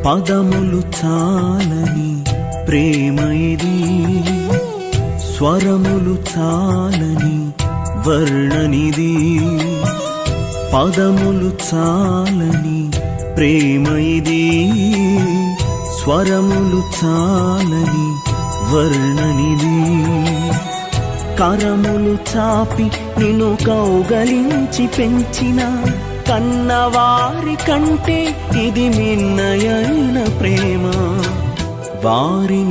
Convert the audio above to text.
పదములు చాలని ప్రేమ ఇది, స్వరములు చాలని వర్ణనిది. పదములు చాలని ప్రేమ ఇది, స్వరములు చాలని వర్ణనిది. కరములు చాపి నిన్ను కౌగలించి పెంచిన కన్నవారి కంటే ఇది మిన్నయైన ప్రేమ. వారిని